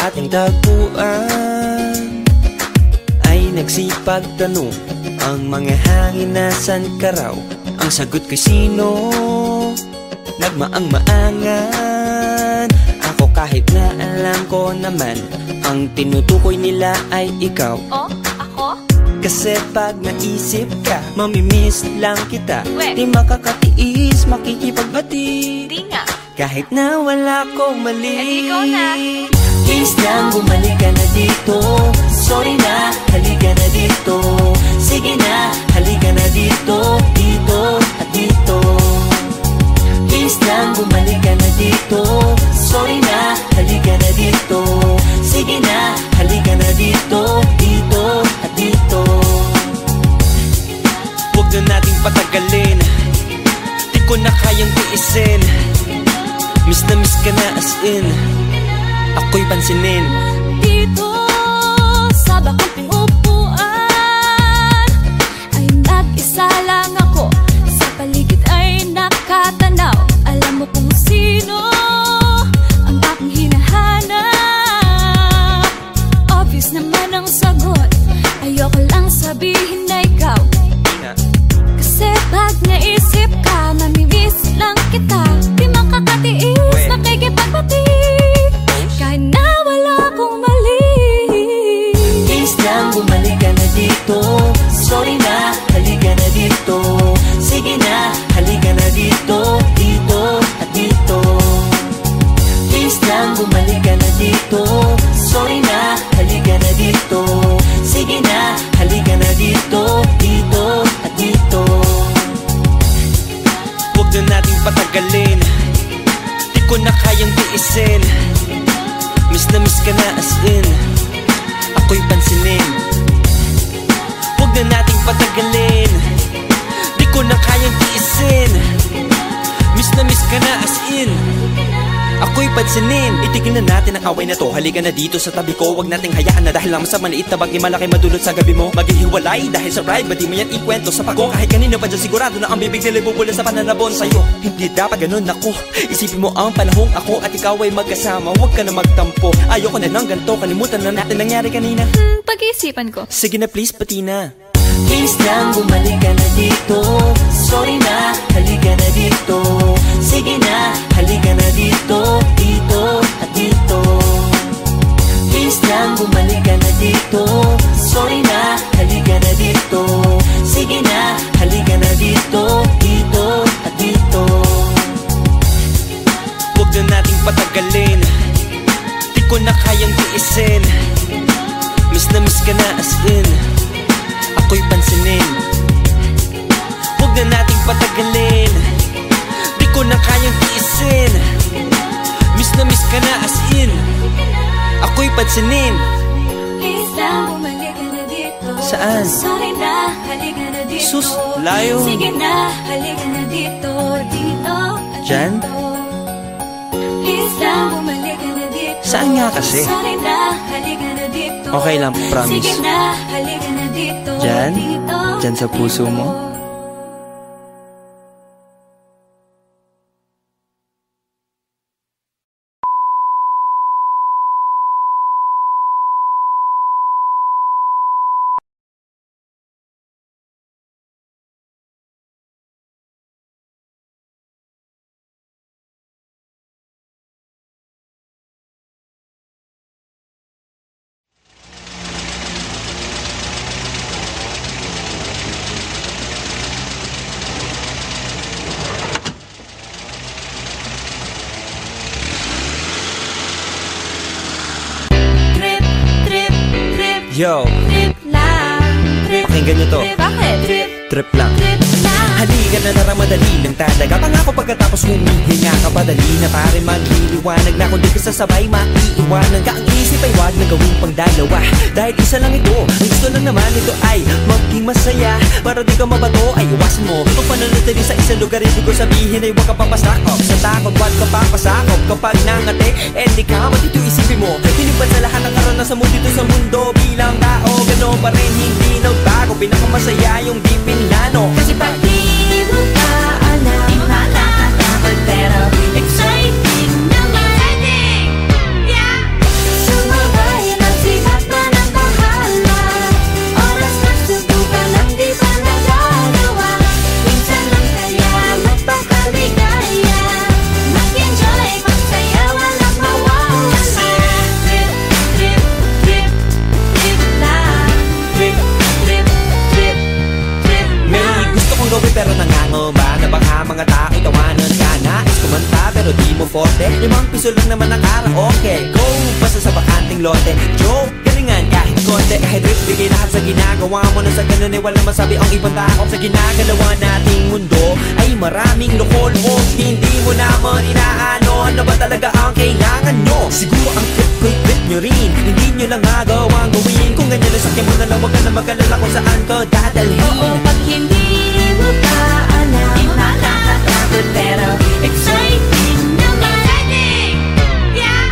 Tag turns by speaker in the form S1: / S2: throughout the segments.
S1: ating tagpuan ay nagsipag tanong ang mga hangin, nasan ka raw? Ang sagot ko'y sino? Nagmaang-maangan ako kahit na alam ko naman ang tinutukoy nila ay ikaw.
S2: Oh, ako?
S1: Kasi pag naisip ka, mamimiss lang kita.
S2: We.
S1: Di makakatiis, makikipagbati.
S2: Di nga.
S1: Kahit na wala kong mali.
S2: Eh, ikaw na.
S1: Please lang, bumalik ka na dito. Sorry na, halika na dito. Sige na, halika na dito. Dito at dito. Please lang, bumalik ka na dito. Sorry na, halika na dito. Sige na, halika na dito. Dito at dito. Huwag na nating patagalin. Di ko na kayang tiisin. Miss na miss ka na as in. Ako'y pansinin.
S2: Dito sa bakang upuan ay nag-isa lang ako. Sa paligid ay nakatanaw. Alam mo kung sino ang aking hinahanap. Obvious naman ang sagot. Ayoko lang sabihin na ikaw. Kasi pag naisip ka, mamimiss lang kita. Di makakatiis, makikipagbati. Kahit na wala akong mali.
S1: Please lang, bumalik ka na dito. Sorry na, halika na dito. Sige na, halika na dito. Dito at dito. Please lang, bumalik ka na dito. Sorry na, halika na dito. Sige na, halika na dito. Dito at dito. Huwag na nating patagalin. Di ko na kayang tiisin. Miss na miss ka na as in. Ako'y pansinin. Huwag na nating patagalin. Di ko na kayang tiisin. Miss na miss ka na as in. Ako'y pansinin. Itigil na natin ang away na to. Halika na dito sa tabi ko. Huwag nating hayaan na dahil lang sa maliit na bagay malaki madulot sa gabi mo. Maghihiwalay dahil sa pride. Ba't di mo yan ikwento sa pako? Kahit kanino pa dyan sigurado na ang bibig nila'y bubula sa pananabon sa'yo. Hindi dapat ganun ako. Isipin mo ang panahong ako at ikaw ay magkasama. Huwag ka na magtampo. Ayoko na ng ganito. Kalimutan na natin nangyari kanina.
S2: Pag-iisipan ko.
S1: Sige na please, pati na. Please lang, bumalik ka na dito. Sorry na, halika na dito. Sige na, halika na dito. Dito at dito. Please lang, bumalik ka na dito. Sorry na, halika na dito. Sige na, halika na dito. Dito at dito. Huwag na nating patagalin. Di ko na kayang tiisin. Miss na miss ka na as in. Ako'y pansinin. Huwag na nating patagalin. Di ko na kayang tiisin. Miss na miss ka na as in. Ako'y pansinin.
S2: Please lang, bumalik ka na dito.
S1: Saan?
S2: Sorry na, halika na dito.
S1: Sus, layo.
S2: Sige na, halika na dito. Dito at
S1: Diyan?
S2: dito. Please lang, bumalik ka na dito.
S1: Saan nga kasi?
S2: Sorry na, halika na dito.
S1: Okay lang, promise.
S2: Sige na, halika na dito.
S1: Diyan?
S2: Dito
S1: Diyan sa puso mo? Yo,
S2: Trip lang, trip.
S1: pakinggan nyo to.
S2: Trip, bakit? Trip,
S1: Trip lang.
S2: trip lang.
S1: Halika na naramadali ng talaga. Pangako pagkatapos humihinga ka pa. Dali na pare magliliwanag na kung di ka sasabay maiiwanan ka. Ang isip ay wag na gawing pangdalawa. Dahil isa lang ito, ang gusto lang naman ito ay maging masaya. Para di ka mabato ay iwasan mo kung pananatili sa isang lugar. Ibig ko sabihin ay wag ka papasakop sa takot, wag ka papasakop. Kapag nangate, di ka matito isipin mo. Hinipan sa lahat ng karanasan mo dito sa mundo. Bilang tao, gano'n pa rin hindi nagbago. Pinakamasaya yung di pinlano.
S2: Kasi pag di mo na alam, di makakatakot pero exciting naman. Yeah!
S1: gusto lang naman ng karaoke. Go, basta sa bakanting lote. Joke, galingan kahit konti. Kahit rip, bigay lahat sa ginagawa mo. Na sa ganun ay walang masabi ang ibang tao. Sa ginagalawa nating mundo ay maraming loko-loko. Hindi mo naman inaano, ano ba talaga ang kailangan nyo? Siguro ang trip ko'y trip nyo rin. Hindi nyo lang agawang gawin. Kung ganyan na sakyan mo na lang, wag ka na mag-alala kung saan ka dadalhin.
S2: Oo, pag hindi mo pa alam, di makakatapos pero exciting naman. Exciting! Yeah!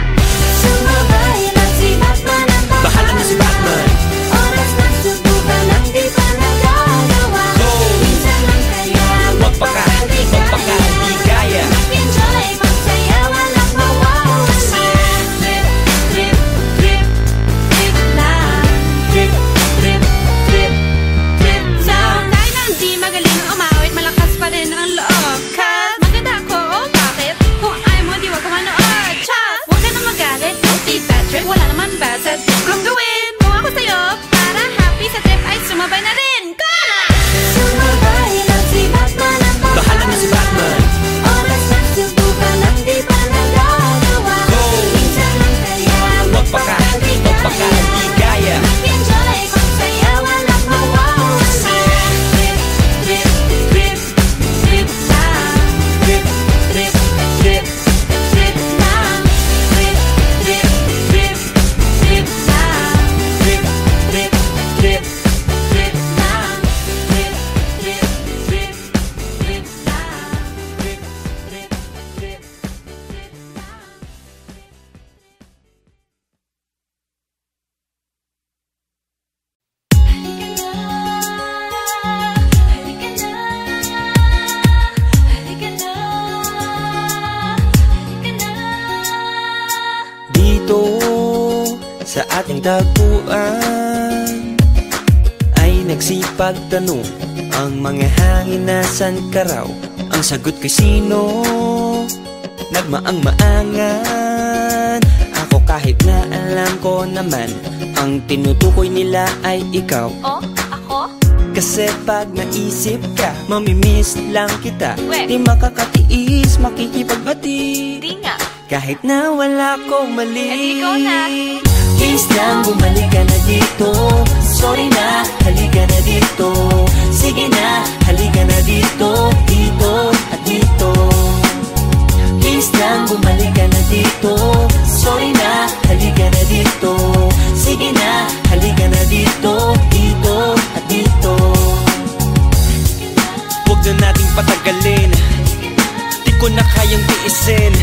S2: Sumabay lang si Batman ang bahay.
S1: Bahala na si Batman.
S2: Oras na subukan ang di pa nagagawa.
S1: Go!
S2: Minsan lang kaya
S1: Magpaka, di kaya.
S2: Mag-enjoy, magsaya, walang mawawala. Trip, trip, trip, trip lang.
S1: Trip,
S2: Trip, trip, trip lang. Kahit na hindi magaling ang umawit, malakas pa rin ang loob. Cause maganda ako, oh bakit? Kung ayaw mo, di wag ka manood. Chas! Huwag ka na magalit, don't be bad trip. Wala naman bad sa trip kong gawin. Kung ako sa'yo, para happy sa trip ay sumabay na rin. Go na! Sumabay lang si Batman ang bahay.
S1: bahala na si Batman.
S2: Oras na subukan ang di pa nagagawa.
S1: Go!
S2: Minsan lang kaya
S1: Magpaka, di kaya.
S2: Mag-enjoy, magsaya, walang mawawala. Trip, trip, trip, trip lang.
S1: Trip,
S2: Trip, trip, trip lang. Trip, trip, trip, trip lang.
S1: trip, trip, trip.
S2: Trip lang. Trip, trip, trip, trip lang.
S1: Trip, trip, trip. Dito sa ating tagpuan ay nagsipag tanong ang mga hangin, nasan ka raw? Ang sagot kay sino? Nagmaang-maangan. Ako kahit na alam ko naman, ang tinutukoy nila ay ikaw.
S2: Oh, ako?
S1: Kasi pag naisip ka, mamimiss lang kita.
S2: We.
S1: Di makakatiis, makikipagbati.
S2: Di nga.
S1: Kahit na wala kong mali.
S2: Eh, ikaw na.
S1: Please lang, bumalik ka na dito. Sorry na, halika na dito. Sige na, halika na dito. Dito at dito. Please lang, bumalik ka na dito. Sorry na, halika na dito. Sige na, halika na dito. Dito at dito. Huwag na nating patagalin. Di ko na kayang tiisin.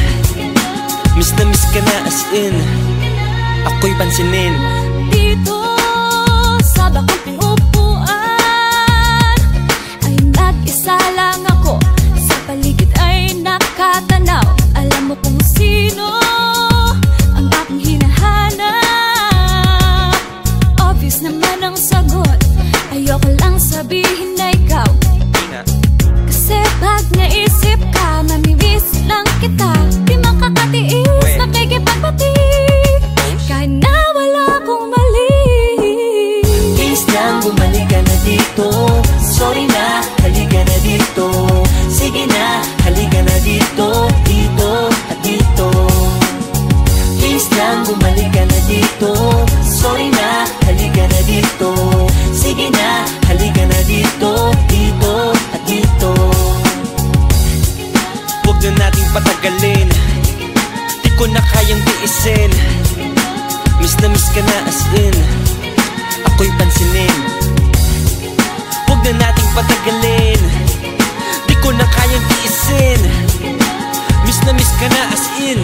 S1: Miss na miss ka na as in. Ako'y pansinin.
S2: Dito sa bakit upuan ay mag-isa lang ako. Sa paligid ay nakatanaw. Alam mo kung sino ang aking hinahanap. Obvious naman ang sagot. Ayoko lang sabihin na ikaw. Kasi pag naisip ka, mamimiss lang kita. Di makakatiis, nakikipagbati. Kahit na wala akong mali.
S1: Please lang, bumalik ka na dito. Sorry na, halika na dito. Sige na, halika na dito. Dito at dito. Please lang, bumalik ka na dito. Sorry na, halika na dito. Sige na, halika na dito. Dito at dito. Huwag na nating patagalin. Di ko na kayang tiisin. Miss na miss ka na as in. Ako'y pansinin. Huwag na nating patagalin. Di ko na kayang tiisin. Miss na miss ka na as in.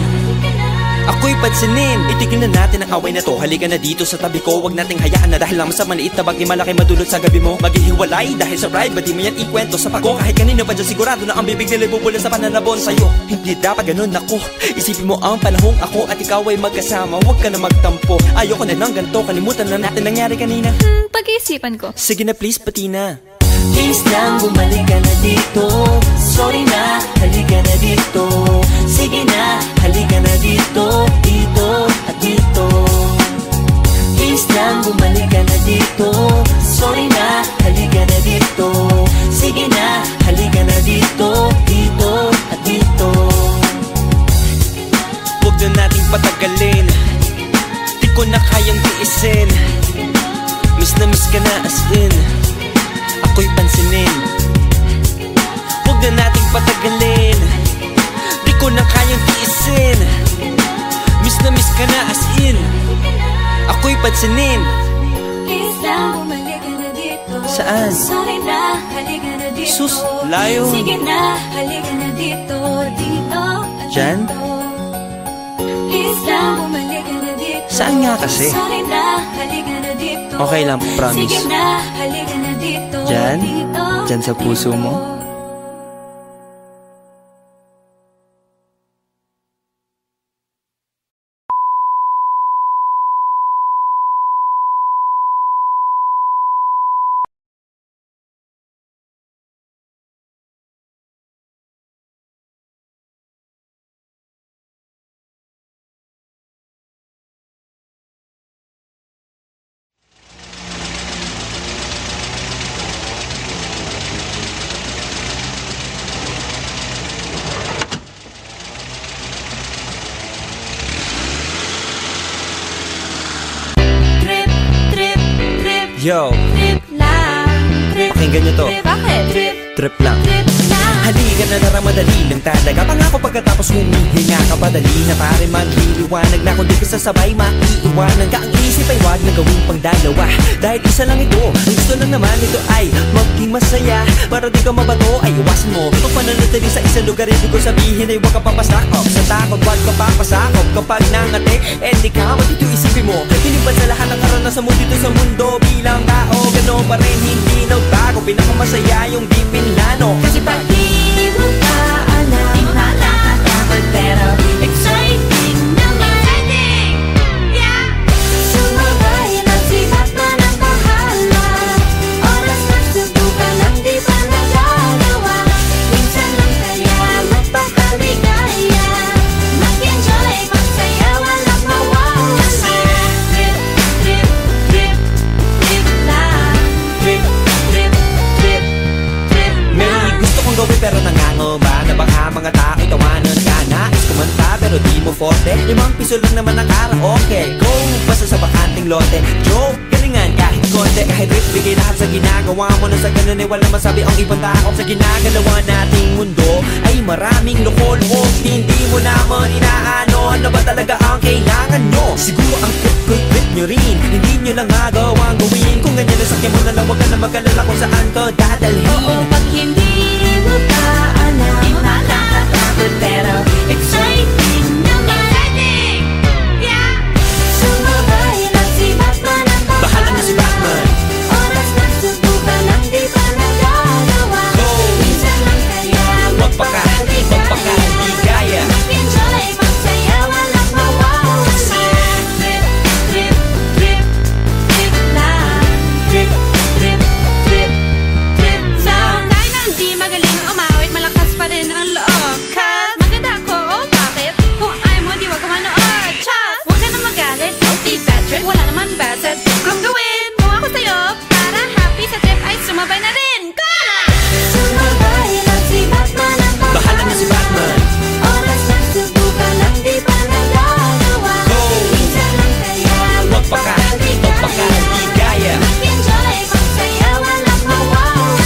S1: Ako'y pansinin. Itigil na natin ang away na to. Halika na dito sa tabi ko. Huwag nating hayaan na dahil lang sa maliit na bagay malaki madulot sa gabi mo. Maghihiwalay dahil sa pride. Ba't di mo yan ikwento sa pako? Kahit kanino pa dyan sigurado na ang bibig nila bubula sa pananabon sa'yo. Hindi dapat ganun ako. Isipin mo ang panahong ako at ikaw ay magkasama. Huwag ka na magtampo. Ayoko na ng ganito. Kalimutan na natin nangyari kanina.
S2: Pag-iisipan ko.
S1: Sige na please, pati na. Please lang, bumalik ka na dito. Sorry na, halika na dito. Sige na, halika na dito. Dito at dito. Please lang, bumalik ka na dito. Sorry na, halika na dito. Sige na, halika na dito. Dito at dito. Huwag na ka na as in, ako'y pansinin. Huwag na nating patagalin, di ko na kayang tiisin. Miss na miss ka na as in, ako'y pansinin.
S2: Please lang, bumalik ka na dito.
S1: Saan?
S2: Sorry na, halika na dito.
S1: Sus, layo.
S2: Sige na, halika na dito. Dito at
S1: Diyan?
S2: dito. Please lang, bumalik ka na dito.
S1: Saan nga kasi?
S2: Sorry na, halika na dito.
S1: Okay lang, promise.
S2: Sige na, halika na dito.
S1: Diyan?
S2: Dito
S1: Diyan sa
S2: at
S1: puso
S2: dito.
S1: mo?
S2: Trip, trip, trip.
S1: Yo,
S2: Trip lang. Trip,
S1: pakinggan nyo to.
S2: trip. Bakit? Trip,
S1: Trip lang.
S2: trip lang.
S1: Halika na naramadali lang talaga. Pangako pagkatapos humihinga ka padali na pare magliliwanag na kung di ka sasabay maiiwanan ka. Ang isip ay wag na gawing pang dalawa, dahil isa lang ito. Ang gusto lang naman ito ay maging masaya. Para di ka mabato ay iwasan mo kung pananatili sa isang lugar. Ibig ko sabihin ay huwag ka papasakop sa takot, wag ka papasakop. Kapag nangatik, di ka matito isipin mo. Hindi ba sa lahat ng karanasan mo dito sa mundo bilang tao, gano'n pa rin hindi nagbago. Pinakamasaya yung di pinlano.
S2: Kasi pag di mo pa alam, di mo nakakatakot pero exciting naman. Exciting! Yeah! Sumabay lang si Batman ang bahala. Oras na subukan ang di pa nagagawa. Minsan lang kaya magpakaligaya. Mag-enjoy, magsaya, walang mawawala. Trip, trip, trip, trip lang. Trip, trip, trip, trip
S1: May
S2: lang.
S1: gusto kong gawin pero nangangamba na baka mga tao'y tawanan ka. Nais kumanta pero di mo forte. 5 piso lang naman ang karaoke. Go, basta sa bakanting lote. Joke, galingan kahit konti. Kahit rip, bigay lahat sa ginagawa mo. Na sa ganun ay wala masabi ang ibang tao. Sa ginagalawa nating mundo ay maraming loko-loko. Hindi mo naman inaano, ano ba talaga ang kailangan nyo? Siguro ang trip nyo rin, hindi nyo lang magawang gawin. Kung ganyan na sakyan mo na lang, wag ka na mag-alala kung saan to dadalhin.
S2: Oo, pag hindi mo pa alam, di mo nakakatakot pero exciting naman. Exciting! Yeah! Sumabay lang si Batman ang
S1: Bahala na si Batman.
S2: Oras na subukan ang di pa nagagawa.
S1: Go!
S2: Minsan lang kaya
S1: magpakaligaya.
S2: Mag-enjoy, magsaya, walang mawawala. Trip, trip, trip, trip lang. Trip, trip, trip, trip lang. Kahit na hindi magaling umawit, malakas pa rin ang loob. Cause maganda ako, oh bakit? Kung ayaw mo, di wag ka manood. Chas! Huwag ka na magalit, don't be bad trip. Wala naman bad set kung gawin. Kung ako sa'yo, para happy sa trip ay sumabay na rin. Go na! Sumabay lang si Batman ang
S1: Bahala na si Batman.
S2: Oras na subukan ang di pa nagagawa.
S1: Go!
S2: Minsan lang kaya
S1: magpakaligaya.
S2: Mag-enjoy, magsaya, walang mawawala.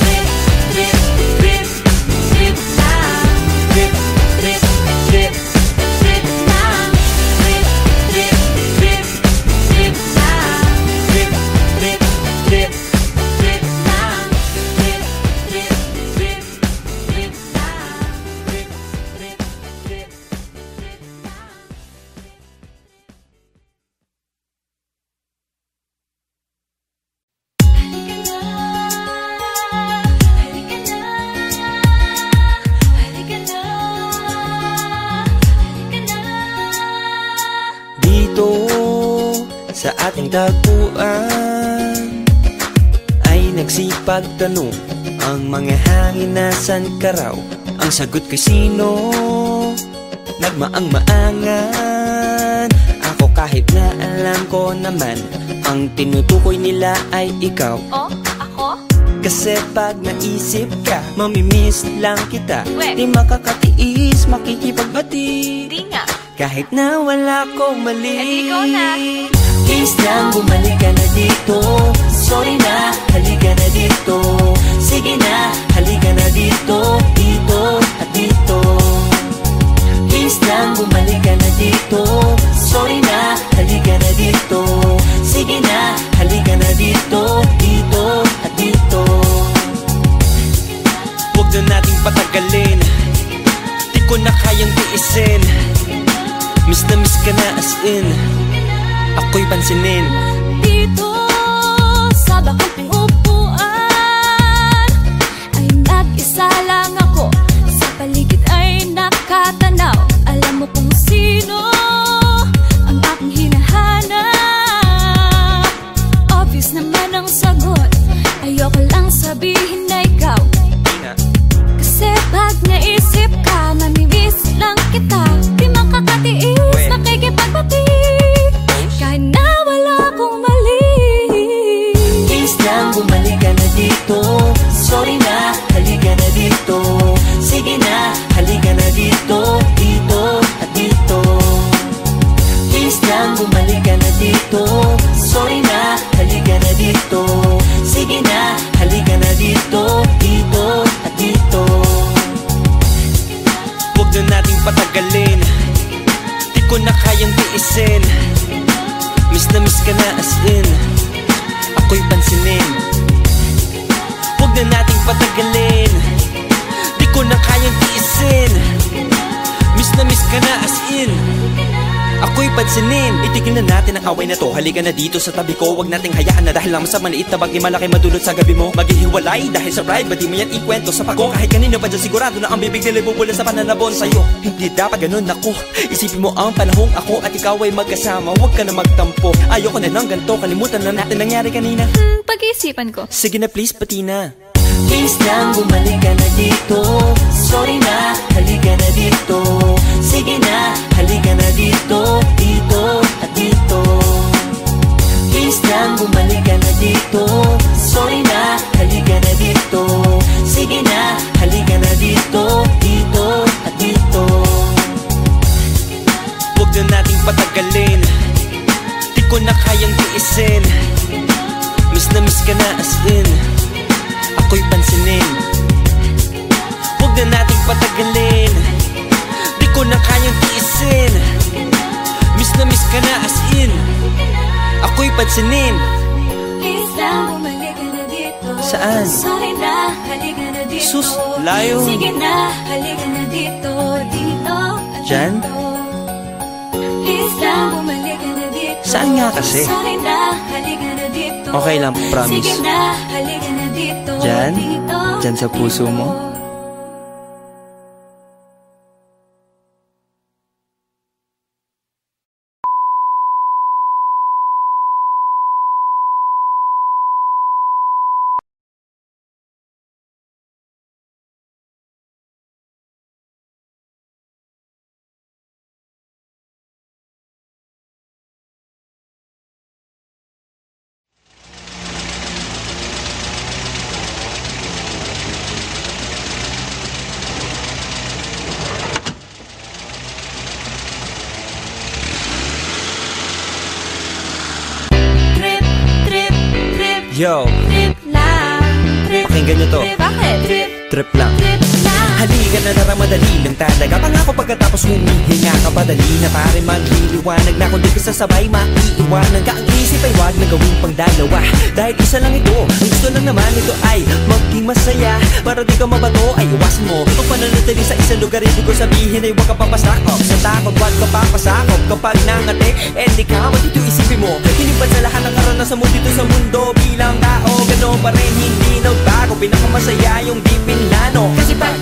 S2: Trip, trip, trip, trip lang.
S1: Trip, trip, trip.
S2: Trip lang. Trip, trip, trip, trip lang.
S1: Trip, trip, trip.
S2: Trip lang. Trip, trip, trip, trip lang.
S1: Trip, trip, trip. Dito sa ating tagpuan ay nagsipagtanong ang mga hangin nasan ka raw. Ang sagot kay sino? Nagmaang-maangan. Ako kahit na alam ko naman ang tinutukoy nila ay ikaw.
S2: Oh, ako?
S1: Kasi pag naisip ka, mamimiss lang kita.
S2: We.
S1: Di makakatiis, makikipagbati.
S2: Di nga.
S1: Kahit na wala kong mali.
S2: Eh, di ikaw na.
S1: Please lang bumalik ka na dito.
S2: ang sagot. Ayoko lang sabihin na ikaw, kasi pag naisip ka, mamimiss lang kita. Di makakatiis, makikipagbati kahit na wala akong mali.
S1: Please lang, bumalik ka na dito. Sorry na, halika na dito. Sige na, halika na dito. Dito at dito. Please lang, bumalik ka na dito. Sorry na, halika na dito. Sige na, halika na dito. Dito at dito. Huwag na nating patagalin, di ko na kayang tiisin. Miss na miss ka na as in, ako'y pansinin. Huwag na nating patagalin, di ko na kayang tiisin. Miss na miss ka na as in, ako'y pansinin. Itigil na natin ang away na to, halika na dito sa tabi ko. Huwag nating hayaan na dahil lang sa maliit na bagay malaki madulot sa gabi mo. Maghihiwalay dahil sa pride, ba't di mo yan ikwento sa pako? Kahit kanino pa dyan sigurado na ang bibig nila bubula sa pananabon sa'yo. Hindi dapat ganun ako, isipin mo ang panahong ako at ikaw ay magkasama. Huwag ka na magtampo, ayoko na lang ganito. Kalimutan na natin nangyari kanina.
S2: Pag-iisipan ko.
S1: Sige na please, pati na. Please lang, bumalik ka na dito. Sorry na, halika na dito. Sige na, halika na dito. Dito at dito. Please lang, bumalik ka na dito. Sorry na, halika na dito. Sige na, halika na dito. Dito at dito. Huwag na nating patagalin, di ko na kayang tiisin. Miss na miss ka na as in, ako'y pansinin. Huwag na nating patagalin, di ko na kayang tiisin. Miss na miss ka na as in, ako'y pansinin.
S2: Please lang, bumalik ka na dito.
S1: Saan?
S2: Sorry na, halika na dito.
S1: Sus, layo.
S2: Sige na, halika na dito. Dito at
S1: Diyan?
S2: dito. Please lang, bumalik ka na dito.
S1: Saan nga kasi?
S2: Sorry na, halika na dito.
S1: Okay lang, promise.
S2: Sige na, halika na dito.
S1: Diyan?
S2: Dito
S1: Diyan sa puso mo? Yo,
S2: Trip lang, trip.
S1: pakinggan nyo to.
S2: Trip, bakit? Trip,
S1: Trip lang.
S2: trip lang.
S1: Halika na tara, madali lang talaga. Pangako pagkatapos humihinga ka, padali na pare magliliwanag na. Kung di ka sasabay, maiiwanan ka. Ang isip ay wag na gawing pang dalawa, dahil isa lang ito. Ang gusto lang naman ito ay maging masaya. Para di ka mabato ay iwasan mo ang pananatili sa isang lugar. Ibig ko sabihin ay huwag ka papasakop sa takot, wag ka papasakop. Kapag nangate, di ka dito isipin mo. Hinipan sa lahat ng karanasan mo dito sa mundo. Bilang tao, gano'n pa rin hindi nagbago. Pinakamasaya yung di pinlano. Kasi pag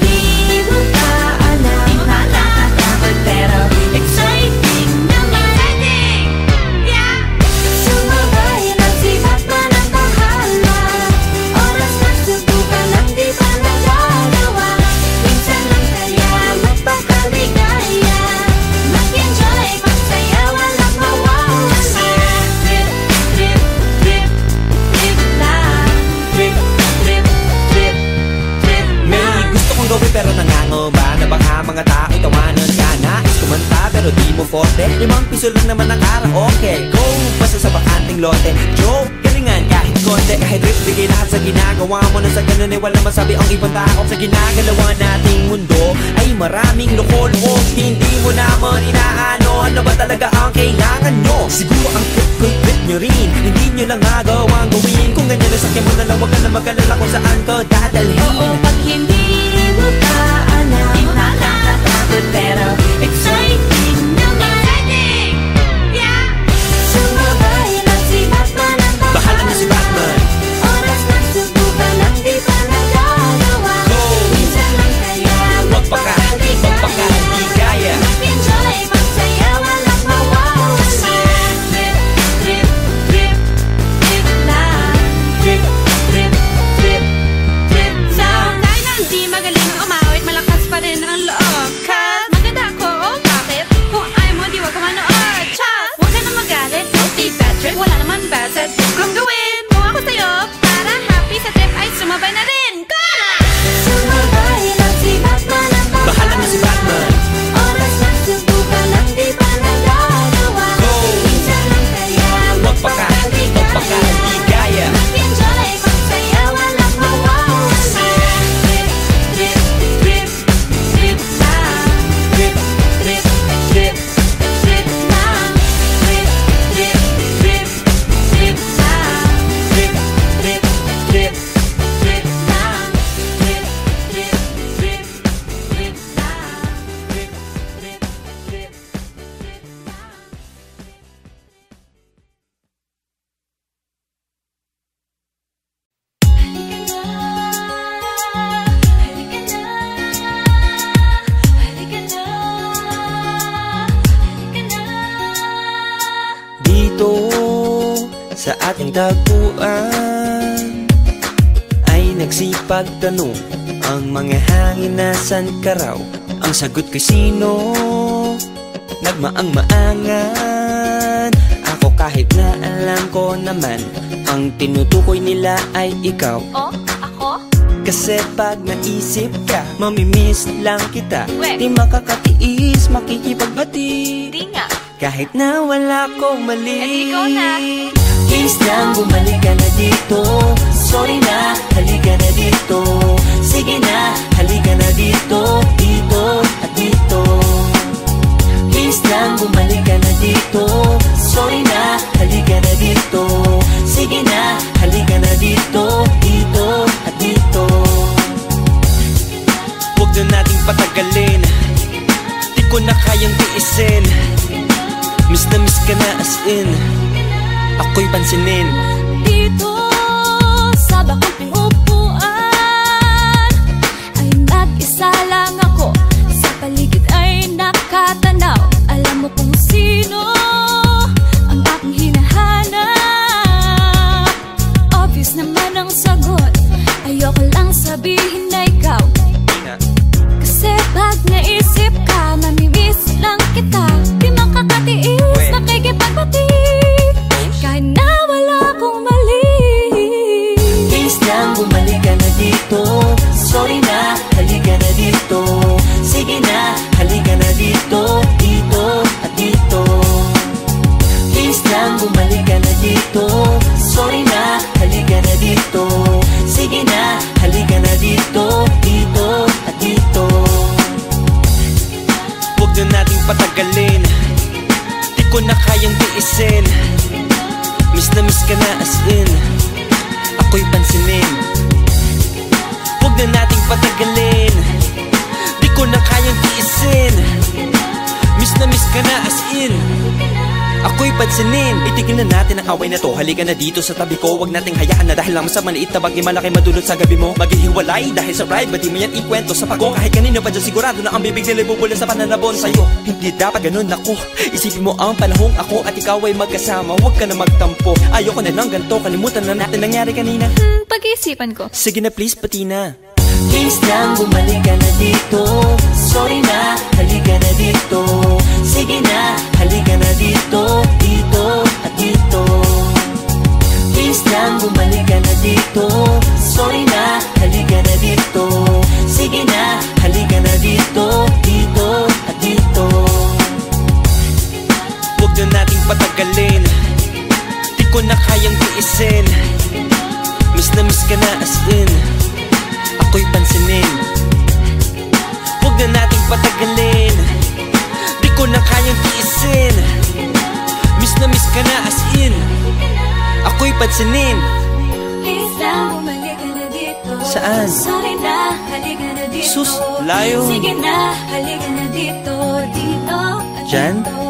S2: Di mo ka alam, di mo nakakatakot, pero exciting naman. Yeah! Sumabay na sibat pa ng bahala. Oras na subukan ang di pa nagagawa. Minsan lang kaya magpakaligaya. Mag-enjoy, magsaya, walang mawawala. Trip, trip, trip, trip lang.
S1: trip,
S2: Trip, trip, trip
S1: may
S2: lang.
S1: gusto kong gawin pero nangangamba na baka mga tao'y tawanan ka. Nais kumanta pero di mo forte. 5 piso lang naman ang karaoke. Go, basta sa bakanting lote. Joke, galingan kahit konti. Kahit rip, bigay lahat sa ginagawa mo. Na sa ganun ay wala masabi ang ibang tao. Sa ginagalawa nating mundo ay maraming loko-loko. Hindi mo naman inaano, ano ba talaga ang kailangan nyo? Siguro ang trip ko'y trip nyo rin. Hindi nyo lang agawang gawin. Kung ganyan na sakyan mo na lang, wag ka na mag-alala kung saan ka dadalhin.
S2: Oo, pag hindi mo ka alam, di mo nakakatakot, pero exciting naman. Yeah! Sumabay na si Batman ang bahala.
S1: Bahala na si Batman.
S2: Oras na subukan ang di pa nagagawa.
S1: Go!
S2: Minsan lang kaya
S1: magpakaligaya.
S2: Mag-enjoy, magsaya, walang mawawala. Trip, trip, trip, trip lang.
S1: ating tagpuan ay nagsipag tanong ang mga hangin, nasan ka raw? Ang sagot ko'y sino? Nagmaang-maangan ako kahit na alam ko naman ang tinutukoy nila ay ikaw.
S2: Oh, ako?
S1: Kasi pag naisip ka, mamimiss lang kita.
S2: Di
S1: makakatiis, makikipagbati.
S2: Di nga.
S1: Kahit na wala kong mali.
S2: Ikaw na.
S1: Please lang, bumalik ka na dito. Sorry na, halika na dito. Sige na, halika na dito. Dito at dito. Please lang, bumalik ka na dito. Sorry na, halika na dito. Sige na, halika na dito. Dito at dito. Huwag na nating patagalin, di ko na kayang tiisin. Miss na miss ka na as in, ako'y pansinin.
S2: Dito sa bakang upuan ay mag-isa lang ako. Sa paligid ay nakatanaw. Alam mo kung sino ang aking hinahanap. Obvious naman ang sagot, ayoko lang sabihin na ikaw. Kasi pag naisip ka, mamimiss lang kita. Di makakatiis, makikipagbati kahit na wala akong mali.
S1: Please lang, bumalik ka na dito. Sorry na, halika na dito. Sige na, halika na dito. Dito at dito. Please lang, bumalik ka na dito. Sorry na, halika na dito. Sige na, halika na dito. Dito at dito. Huwag na nating patagalin, di ko na kayang tiisin. Miss na miss ka na as in, ako'y pansinin. Huwag na nating patagalin, di ko na kayang tiisin. Miss na miss ka na as in, ako'y pansinin. Itigil na natin ang away na to, halika na dito sa tabi ko. Huwag nating hayaan na dahil lang sa maliit na bagay malaki madulot sa gabi mo. Maghihiwalay dahil sa pride, ba't di mo yan ikwento sa pako? Kahit kanino pa dyan sigurado na ang bibig nila'y bubula sa pananabon sa'yo. Hindi dapat ganun ako, isipin mo ang panahong ako at ikaw ay magkasama. Huwag ka na magtampo, ayoko na lang ganito. Kalimutan na natin nangyari kanina.
S2: Pag-iisipan ko.
S1: Sige na please, pati na. Please lang, bumalik ka na dito. Sorry na, halika na dito. Sige na, halika na dito. Dito at dito. Please lang, bumalik ka na dito. Sorry na, halika na dito. Sige na, halika na dito. Dito at dito. Huwag na nating patagalin, di ko na kayang tiisin. Miss na miss ka na as in, ako'y pansinin. Huwag na nating patagalin, di ko na kayang tiisin. Miss na miss ka na as in, ako'y pansinin.
S2: Please lang, bumalik ka na dito.
S1: Saan?
S2: Sorry na, halika na dito.
S1: Sus, layo.
S2: Sige na, halika na dito. Dito at
S1: Diyan?
S2: dito.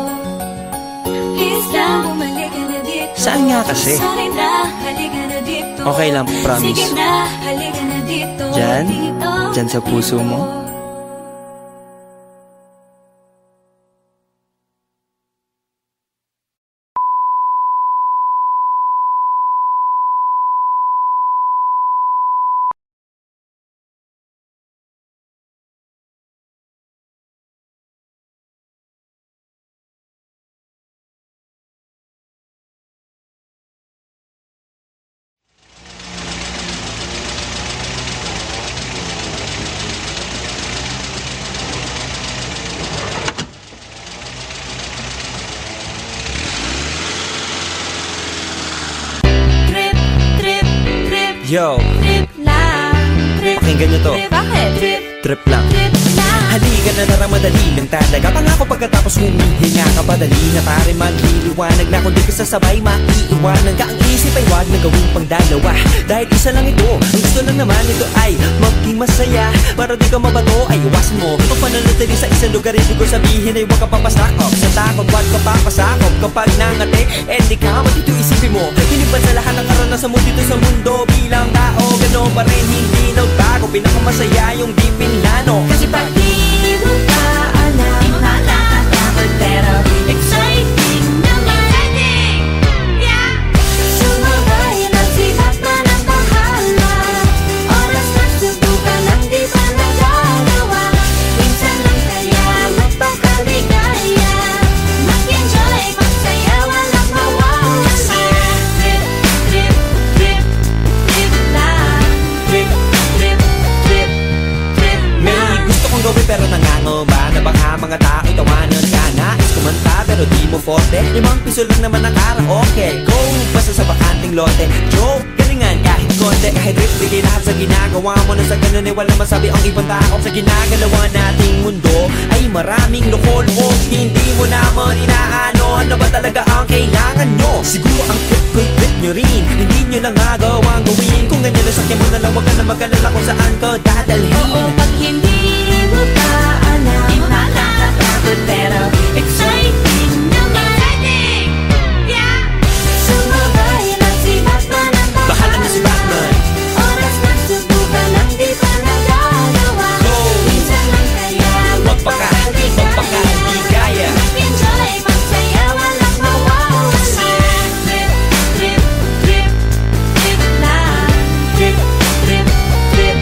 S2: Please lang, bumalik ka na dito.
S1: Saan nga kasi?
S2: Sorry na, halika na dito.
S1: Okay lang, promise.
S2: Sige na, halika na dito.
S1: Diyan?
S2: Dito
S1: Diyan sa puso mo? Yo,
S2: Trip lang, trip.
S1: pakinggan nyo to.
S2: Bakit? Trip,
S1: Trip lang.
S2: trip lang.
S1: Halika na naramadali lang talaga. Pangako pagkatapos humihinga ka padali na pare magliliwanag na kung di ka sasabay maiiwanan ka. Ang isip ay wag na gawing pangdalawa, dahil isa lang ito. Ang gusto lang naman ito ay maging masaya. Para di ka mabato ay iwasan mo kung pananatili sa isang lugar. Ibig ko sabihin ay huwag ka papasakop sa takot, wag ka papasakop. Kapag nangate, di ka matito isipin mo. Hinipan sa lahat ng karanasan mo dito sa mundo. Bilang tao, gano'n pa rin hindi nagbago. Pinakamasaya yung di pinlano. Kasi pag di mo ka alam, di makakatakan pero exciting naman.
S2: Yeah!
S1: piso lang naman ang karaoke. Go, basta sa bakanting lote. Joke, galingan kahit konti. Kahit rip, bigay lahat sa ginagawa mo. Nang sa ganun ay wala masabi ang ibang tao. Sa ginagalawa nating mundo ay maraming loko-loko. Hindi mo naman inaano, ano ba talaga ang kailangan nyo? Siguro ang trip nyo rin, hindi nyo lang agawang gawin. Kung ganyan na sakyan mo na lang, wag ka na mag-alala kung saan ka dadalhin.
S2: Oo, pag hindi mo pa alam, di makakapagod pero exciting naman. Exciting! Yeah! Sumabay lang si Batman ang bahay.
S1: Bahala na si Batman.
S2: Oras na subukan lang di pa nagagawa.
S1: Go!
S2: Minsan lang kaya
S1: Magpaka, di kaya.
S2: Enjoy, magsaya, walang mawawala. Trip, trip, trip, trip lang. Trip, trip, trip,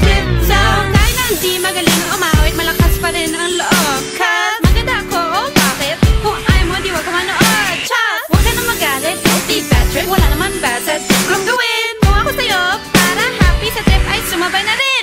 S2: trip lang. Kahit na hindi magaling umawit, malakas pa rin ang loob. Cause maganda ako, oh bakit? Kung ayaw mo, di wag ka manood. Chas! Huwag ka na magalit, don't be bad trip. Wala naman bad sa trip kong gawin. Kung ako sa'yo, para happy sa trip ay sumabay na rin.